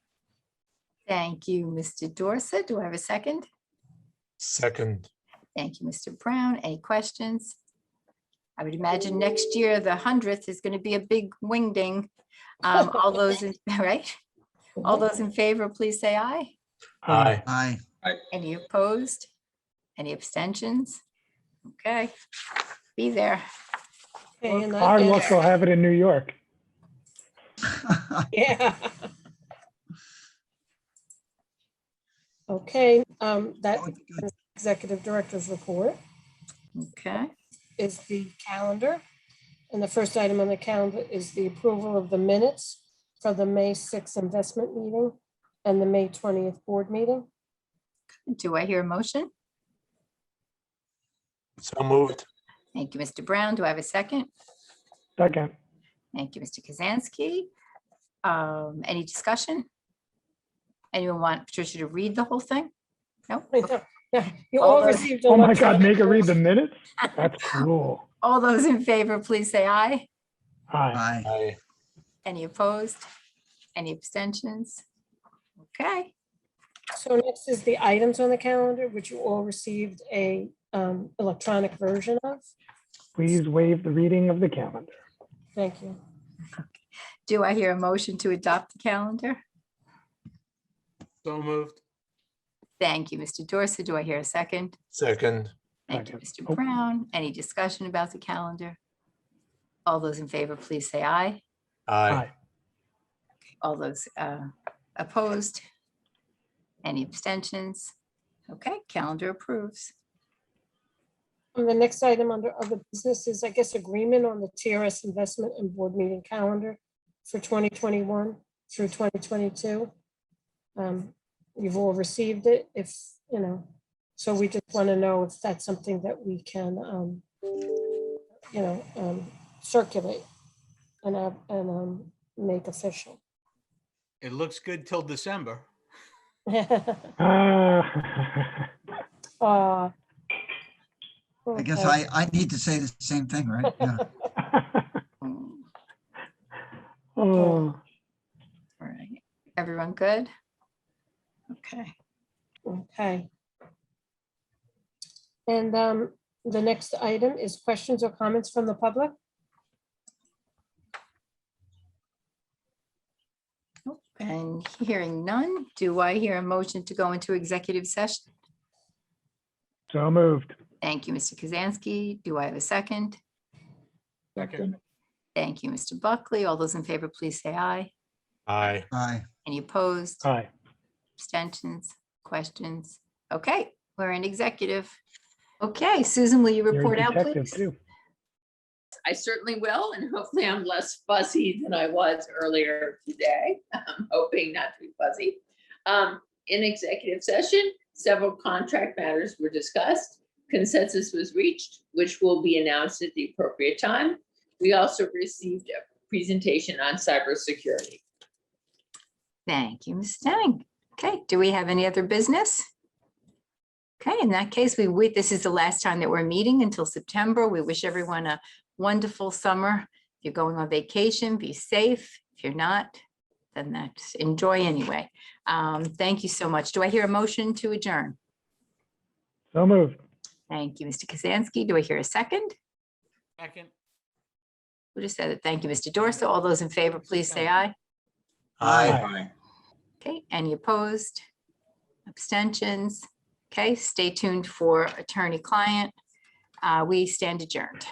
Thank you, Mr. Dorset. Do I have a second? Second. Thank you, Mr. Brown. Any questions? I would imagine next year, the 100th is going to be a big wing ding. All those, right? All those in favor, please say aye. Aye. Aye. Any opposed? Any abstentions? Okay, be there. Okay, and that Hard luck, is- they'll have it in New York. Yeah. Okay, that executive director's report Okay, is the calendar. And the first item on the calendar is the approval of the minutes for the May 6th investment meeting and the May 20th board meeting. do I hear a motion? So moved. Thank you, Mr. Brown. Do I have a second? Second. Thank you, Mr. Kazansky. Any discussion? Anyone want Patricia to read the whole thing? No? Okay. Yeah, you All all those- received. Oh my God, electronic make her read votes. the minutes? That's cruel. All those in favor, please say aye. Aye. Aye. Aye. Any opposed? Any abstentions? Okay, So next is the items on the calendar, which you all received a electronic version of. Please waive the reading of the calendar. Thank you. do I hear a motion to adopt the calendar? So moved. Thank you, Mr. Dorset. Do I hear a second? Second. Thank you, Second. Mr. Oh. Brown. Any discussion about the calendar? All those in favor, please say aye. Aye. All those opposed? Any abstentions? Okay, calendar approves. And the next item under other business is, I guess, agreement on the TRS investment and board meeting calendar for 2021 through 2022. You've all received it, if, you know, so we just want to know if that's something that we can, circulate and make official. It looks good till December. Uh, I guess okay. I need to say the same thing, right? Yeah. Oh, All right, everyone good? Okay, Okay. And the next item is questions or comments from the public. and hearing none, do I hear a motion to go into executive session? so moved. Thank you, Mr. Kazansky. Do I have a second? Second. Thank you, Mr. Buckley. All those in favor, please say aye. Aye. Aye. Any opposed? Aye. Abstentions, questions? Okay, we're in executive. Okay, Susan, will you You're a report out, detective, please? too. I certainly will, and hopefully I'm less fuzzy than I was earlier today. I'm hoping not to be fuzzy. In executive session, several contract matters were discussed. Consensus was reached, which will be announced at the appropriate time. We also received a presentation on cybersecurity. Thank you, Ms. Stenning. Okay, do we have any other business? Okay, in that case, this is the last time that we're meeting until September. We wish everyone a wonderful summer. If you're going on vacation, be safe. If you're not, then that's enjoy anyway. Thank you so much. Do I hear a motion to adjourn? So moved. Thank you, Mr. Kazansky. Do I hear a second? Second. Who just said it? Thank you, Mr. Dorso. All those in favor, please say aye. Aye. Aye. Okay, any opposed? Abstentions? Okay, stay tuned for attorney-client. We stand adjourned.